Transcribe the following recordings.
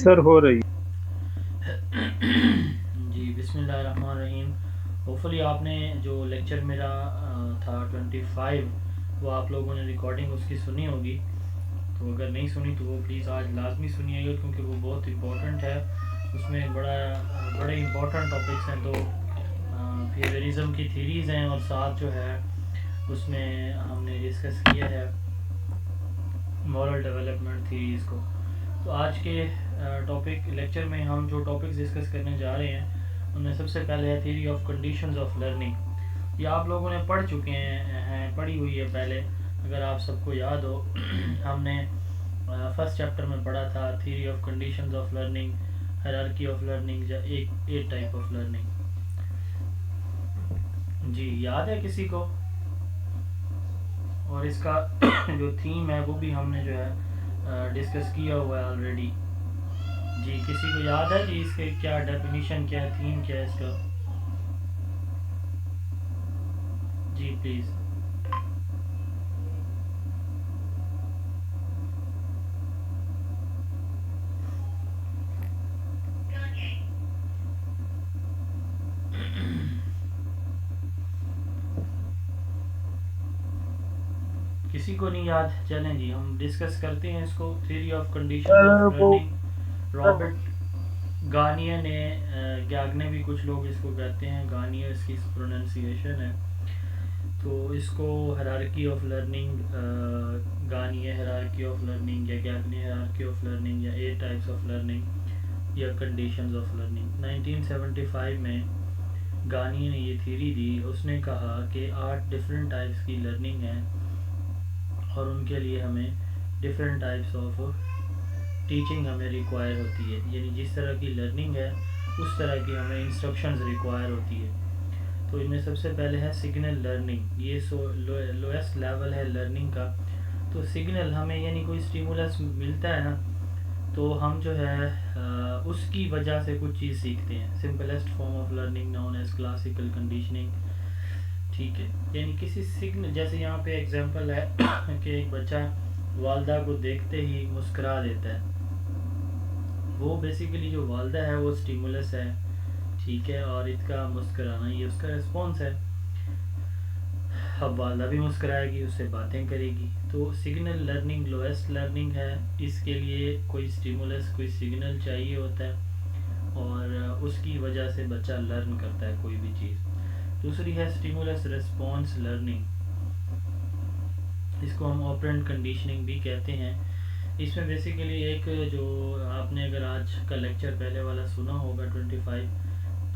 سر ہو رہی جی بسم اللہ الرحمن الرحیم. ہوپفلی آپ نے جو لیکچر میرا تھا 25 وہ آپ لوگوں نے ریکارڈنگ اس کی سنی ہوگی. تو اگر نہیں سنی تو وہ پلیز آج لازمی سنیے گا کیونکہ وہ بہت امپورٹنٹ ہے. اس میں بڑے امپورٹنٹ ٹاپکس ہیں. تو فیوریزم کی تھیریز ہیں اور ساتھ جو ہے اس میں ہم نے ڈسکس کیا ہے مورل ڈیولپمنٹ تھیریز کو. تو آج کے ٹاپک لیکچر میں ہم جو ٹاپکس ڈسکس کرنے جا رہے ہیں ان میں سب سے پہلے ہے theory of conditions of learning. یہ آپ لوگوں نے پڑھ چکے ہیں پڑھی ہوئی ہے پہلے اگر آپ سب کو یاد ہو. ہم نے فرسٹ چیپٹر میں پڑھا تھا theory of conditions of learning, hierarchy of learning یا ایک ٹائپ آف لرننگ. جی یاد ہے کسی کو؟ اور اس کا جو تھیم ہے وہ بھی ہم نے جو ہے ڈسکس کیا ہوا ہے آلریڈی. جی کسی کو یاد ہے جی اس کے کیا ڈیفینیشن کیا ہے, تھیم کیا ہے اس کا؟ جی پلیز. کسی کو نہیں یاد؟ چلیں جی ہم ڈسکس کرتے ہیں اس کو. Theory of conditions sir of وہ لرننگ, رابرٹ گانیہ نے گیاگنے بھی کچھ لوگ اس کو کہتے ہیں, گانیہ اس کی پروننسیشن ہے. تو اس کو hierarchy of learning, Gagne hierarchy of learning یا گیاگنے ہیرارکی آف لرننگ یا 8 ٹائپس آف لرننگ یا کنڈیشنز آف لرننگ 1975 میں گانیہ نے یہ تھیری دی. اس نے کہا کہ 8 ڈفرینٹ ٹائپس کی لرننگ ہیں اور ان کے لیے ہمیں ڈفرینٹ ٹائپس آف ٹیچنگ ہمیں ریکوائر ہوتی ہے. یعنی جس طرح کی لرننگ ہے اس طرح کی ہمیں انسٹرکشنز ریکوائر ہوتی ہے. تو ان میں سب سے پہلے ہے سگنل لرننگ. یہ لویسٹ لیول ہے لرننگ کا. تو سگنل ہمیں یعنی کوئی اسٹیمولس ملتا ہے نا تو ہم جو ہے اس کی وجہ سے کچھ چیز سیکھتے ہیں. Simplest form of learning known as classical conditioning. ٹھیک ہے, یعنی کسی سگنل, جیسے یہاں پہ ایگزامپل ہے کہ ایک بچہ والدہ کو دیکھتے ہی مسکرا دیتا ہے. وہ بیسیکلی جو والدہ ہے وہ اسٹیمولس ہے, ٹھیک ہے, اور اس کا مسکرانا یہ اس کا رسپانس ہے. اب والدہ بھی مسکرائے گی, اس سے باتیں کرے گی. تو سگنل لرننگ لویسٹ لرننگ ہے. اس کے لیے کوئی اسٹیمولس, کوئی سگنل چاہیے ہوتا ہے اور اس کی وجہ سے بچہ لرن کرتا ہے کوئی بھی چیز. دوسری ہے اسٹیمولس ریسپانس لرننگ. اس کو ہم آپرینٹ کنڈیشننگ بھی کہتے ہیں. اس میں بیسیکلی ایک جو آپ نے اگر آج کا لیکچر پہلے والا سنا ہوگا 25,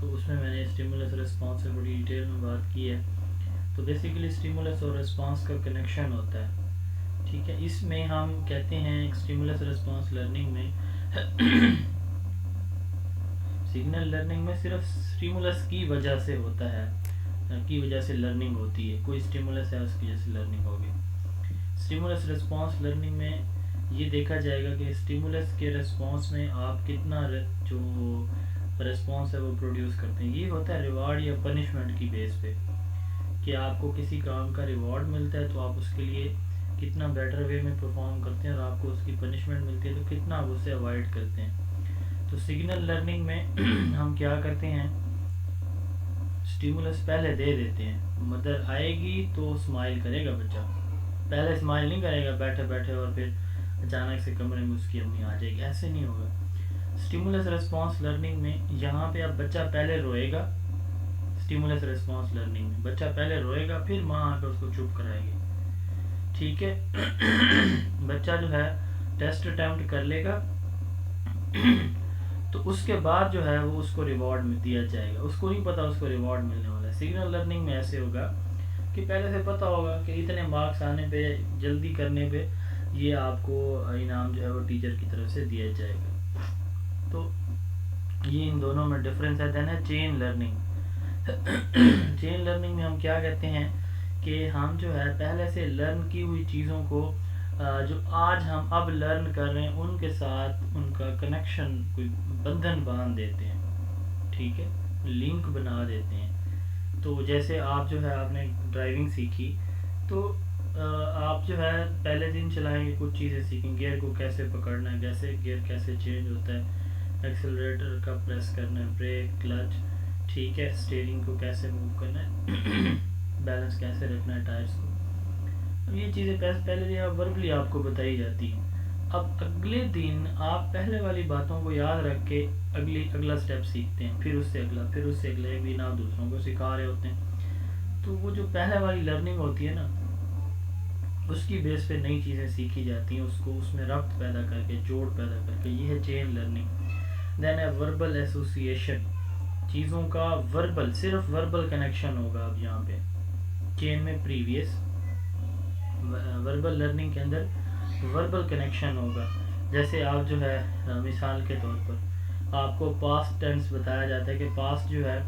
تو اس میں نے اسٹیمولس ریسپانس سے بڑی ڈیٹیل میں بات کی ہے. تو بیسیکلی اسٹیمولس اور ریسپانس کا کنیکشن ہوتا ہے, ٹھیک ہے. اس میں ہم کہتے ہیں اسٹیمولس ریسپانس لرننگ میں سگنل لرننگ میں صرف اسٹیمولس کی وجہ سے ہوتا ہے, کی وجہ سے لرننگ ہوتی ہے. کوئی اسٹیمولس ہے اس کی وجہ سے لرننگ ہوگی. اسٹیمولس ریسپانس لرننگ میں یہ دیکھا جائے گا کہ اسٹیمولس کے ریسپانس میں آپ کتنا جو ریسپانس ہے وہ پروڈیوس کرتے ہیں. یہ ہوتا ہے ریوارڈ یا پنشمنٹ کی بیس پہ, کہ آپ کو کسی کام کا ریوارڈ ملتا ہے تو آپ اس کے لیے کتنا بیٹر وے میں پرفارم کرتے ہیں, اور آپ کو اس کی پنشمنٹ ملتی ہے تو کتنا آپ اسے اوائڈ کرتے ہیں. تو سگنل لرننگ میں ہم کیا کرتے ہیں, اسٹیمولس پہلے دے دیتے ہیں. مدر آئے گی تو اسمائل کرے گا بچہ, پہلے اسمائل نہیں کرے گا بیٹھے بیٹھے اور پھر اچانک سے کمرے میں اس کی امی آ جائے گی, ایسے نہیں ہوگا. اسٹیمولس ریسپانس لرننگ میں یہاں پہ اب بچہ پہلے روئے گا. اسٹیمولس ریسپانس لرننگ میں بچہ پہلے روئے گا, پھر ماں آ کے اس کو چپ کرائے گی, ٹھیک ہے. بچہ جو ہے ٹیسٹ اٹیمپٹ کر لے گا تو اس کے بعد جو ہے وہ اس کو ریوارڈ میں دیا جائے گا. اس کو نہیں پتا اس کو ریوارڈ ملنے والا ہے. سگنل لرننگ میں ایسے ہوگا کہ پہلے سے پتا ہوگا کہ اتنے مارکس آنے پہ, جلدی کرنے پہ یہ آپ کو انعام جو ہے وہ ٹیچر کی طرف سے دیا جائے گا. تو یہ ان دونوں میں ڈفرینس ہے. دین ہے چین لرننگ. چین لرننگ میں ہم کیا کہتے ہیں کہ ہم جو ہے پہلے سے لرن کی ہوئی چیزوں کو جو آج ہم اب لرن کر رہے ہیں ان کے ساتھ ان کا کنیکشن, کوئی بندھن باندھ دیتے ہیں, ٹھیک ہے, لنک بنا دیتے ہیں. تو جیسے آپ جو ہے آپ نے ڈرائیونگ سیکھی, تو آپ جو ہے پہلے دن چلائیں گے کچھ چیزیں سیکھیں، گیئر کو کیسے پکڑنا ہے، گیئر کیسے چینج ہوتا ہے، ایکسلریٹر کا پریس کرنا ہے، بریک، کلچ، ٹھیک ہے، اسٹیئرنگ کو کیسے موو کرنا ہے، بیلنس کیسے رکھنا ہے ٹائرس کو. یہ چیزیں پہلے دن وربلی آپ کو بتائی جاتی ہیں. اب اگلے دن آپ پہلے والی باتوں کو یاد رکھ کے اگلا سٹیپ سیکھتے ہیں، پھر اس سے اگلا، پھر اس سے اگلا، ایک دن آپ دوسروں کو سکھا رہے ہوتے ہیں. تو وہ جو پہلے والی لرننگ ہوتی ہے نا، اس کی بیس پہ نئی چیزیں سیکھی جاتی ہیں، اس میں ربط پیدا کر کے، جوڑ پیدا کر کے. یہ ہے چین لرننگ. دین ہے وربل ایسوسیشن، چیزوں کا صرف وربل کنیکشن ہوگا. اب یہاں پہ چین میں پریویس وربل لرننگ کے اندر وربل کنیکشن ہوگا. جیسے آپ جو ہے مثال کے طور پر آپ کو پاسٹ ٹینس بتایا جاتا ہے کہ پاسٹ جو ہے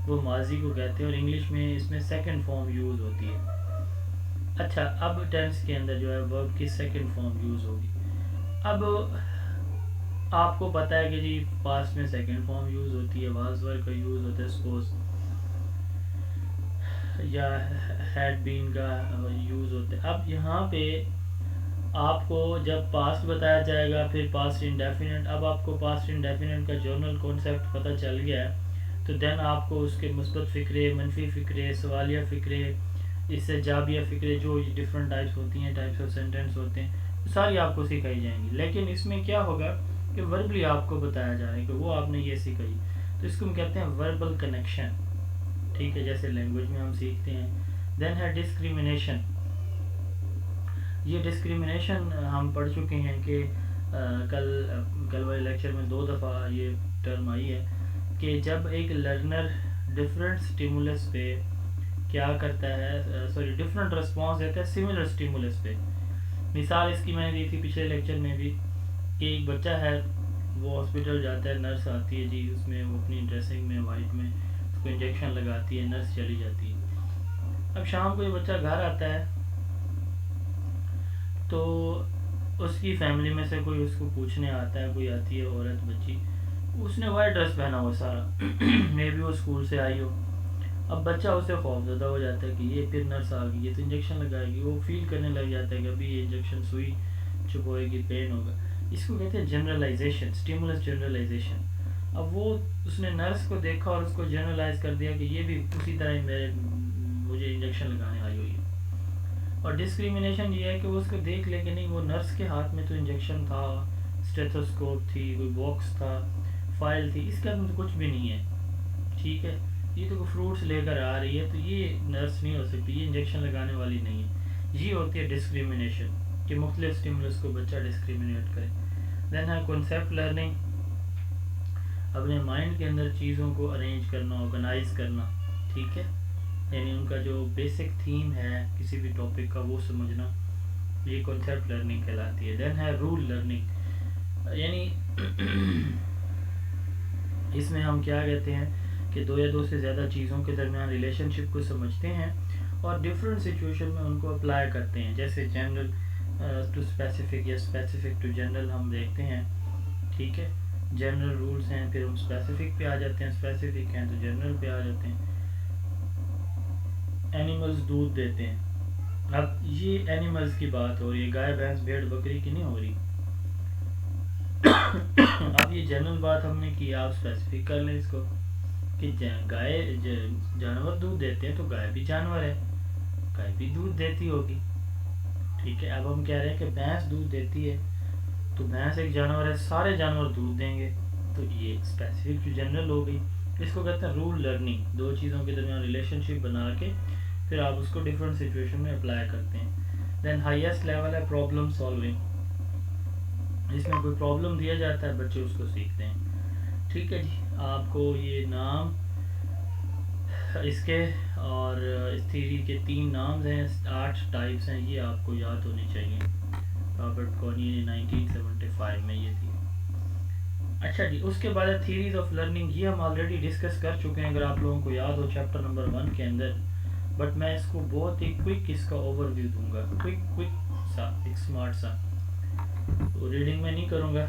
وہ ماضی کو کہتے ہیں، اور انگلش میں اس میں سیکنڈ فارم یوز ہوتی ہے. اچھا، اب ٹینس کے اندر جو ہے ورب کی سیکنڈ فارم یوز ہوگی. اب آپ کو پتہ ہے کہ جی پاسٹ میں سیکنڈ فارم یوز ہوتی ہے، واز ور کا یوز ہوتا ہے سپوز، یا ہیڈ بین کا یوز ہوتا ہے. اب یہاں پہ آپ کو جب پاسٹ بتایا جائے گا، پھر پاسٹ انڈیفینٹ. اب آپ کو پاسٹ انڈیفینٹ کا جرنل کانسیپٹ پتہ چل گیا ہے، تو دین آپ کو اس کے مثبت فقرے، منفی فقرے، سوالیہ فقرے، اس سے جابیہ فقرے، جو ڈفرنٹ ٹائپس ہوتی ہیں، ٹائپس آف سینٹینس ہوتے ہیں، ساری آپ کو سکھائی جائیں گی. لیکن اس میں کیا ہوگا کہ وربلی آپ کو بتایا جا رہا ہے کہ وہ آپ نے یہ سکھائی. تو اس کو ہم کہتے ہیں وربل کنیکشن. ٹھیک ہے، جیسے لینگویج میں ہم سیکھتے ہیں. دین ہے ڈسکریمنیشن. یہ ڈسکریمنیشن ہم پڑھ چکے ہیں کہ کل والے لیکچر میں 2 دفعہ یہ ٹرم آئی ہے کہ جب ایک لرنر ڈفرینٹ سٹیمولس پہ کیا کرتا ہے، ڈفرینٹ رسپانس دیتا ہے سملر سٹیمولس پہ. مثال اس کی میں نے دی تھی پچھلے لیکچر میں بھی کہ ایک بچہ ہے، وہ ہاسپٹل جاتا ہے، نرس آتی ہے جی، اس میں وہ اپنی ڈریسنگ میں وائٹ میں اس کو انجیکشن لگاتی ہے، نرس چلی جاتی ہے. اب شام کو یہ بچہ گھر آتا ہے تو اس کی فیملی میں سے کوئی اس کو پوچھنے آتا ہے، کوئی آتی ہے عورت بچی، اس نے وائٹ ڈریس پہنا ہوا سارا، مے بی وہ اسکول سے آئی ہو. اب بچہ اس سے خوف زدہ ہو جاتا ہے کہ یہ پھر نرس آ گئی، یہ تو انجیکشن لگائے گی. وہ فیل کرنے لگ جاتا ہے کہ ابھی یہ انجیکشن سوئی چبھوئے گی، پین ہوگا. اس کو کہتے ہیں جنرلائزیشن، اسٹیمولس جنرلائزیشن. اب وہ اس نے نرس کو دیکھا اور اس کو جنرلائز کر دیا کہ یہ بھی اسی طرح ہی مجھے انجیکشن لگانے آئی ہوئی ہے. اور ڈسکریمنیشن یہ ہے کہ وہ اس کو دیکھ لے کہ نہیں، وہ نرس کے ہاتھ میں تو انجیکشن تھا، اسٹیتھوسکوپ تھی، کوئی باکس تھا، فائل تھی، اس کے ہاتھ میں تو کچھ بھی نہیں ہے. ٹھیک ہے، یہ تو کوئی فروٹس لے کر آ رہی ہے، تو یہ نرس نہیں ہو سکتی، یہ انجیکشن لگانے والی نہیں ہے. یہ ہوتی ہے ڈسکریمنیشن، کہ مختلف اسٹیمولس کو بچہ ڈسکریمنیٹ کرے. دین ہے کنسیپٹ لرننگ، اپنے مائنڈ کے اندر چیزوں کو ارینج کرنا، آرگنائز کرنا. ٹھیک ہے، یعنی ان کا جو بیسک تھیم ہے کسی بھی ٹاپک کا وہ سمجھنا، یہ کنسیپٹ لرننگ کہلاتی ہے. دین ہے رول لرننگ، یعنی اس میں ہم کیا کہتے ہیں کہ 2 یا 2 سے زیادہ چیزوں کے درمیان ریلیشن شپ کو سمجھتے ہیں اور ڈفرینٹ سچویشن میں ان کو اپلائی کرتے ہیں. جیسے جنرل ٹو اسپیسیفک یا اسپیسیفک ٹو جنرل ہم دیکھتے ہیں. ٹھیک ہے، جنرل رولس ہیں، پھر ہم اسپیسیفک پہ آ جاتے ہیں، اسپیسیفک ہیں تو جنرل پہ آ جاتے ہیں. اینیملز دودھ دیتے ہیں. اب یہ اینیملز کی بات ہو رہی ہے، گائے، بھینس، بھیڑ، بکری کی نہیں ہو رہی. اب یہ جنرل بات ہم نے کی، آپ اسپیسیفک کر لیں اس کو کہ گائے جانور دودھ دیتے ہیں، تو گائے بھی جانور ہے، گائے بھی دودھ دیتی ہوگی. ٹھیک ہے، اب ہم کہہ رہے ہیں کہ بھینس دودھ دیتی ہے، تو بھینس ایک جانور ہے، سارے جانور دودھ دیں گے، تو یہ اسپیسیفک جو جنرل ہو گئی. اس کو کہتے ہیں رول لرننگ، 2 چیزوں کے درمیان ریلیشن شپ بنا کے پھر آپ اس کو ڈفرینٹ سچویشن میں اپلائی کرتے ہیں. دین ہائیسٹ لیول ہے پرابلم سالونگ، جس میں کوئی پرابلم دیا جاتا ہے، بچے اس کو سیکھتے ہیں. ٹھیک ہے جی، آپ کو یہ نام اس کے اور اس تھیری کے 3 نامز ہیں، 8 ٹائپس ہیں، یہ آپ کو یاد ہونی چاہیے. رابرٹ کونی نے 1975 میں یہ تھی. اچھا جی، اس کے بعد تھیریز آف لرننگ، یہ ہم آلریڈی ڈسکس کر چکے ہیں اگر آپ لوگوں کو یاد ہو چیپٹر نمبر 1 کے اندر. بٹ میں اس کو بہت ہی کوئک اس کا اوور ویو دوں گا، کوئک سا، ایک سمارٹ سا. ریڈنگ میں نہیں کروں گا،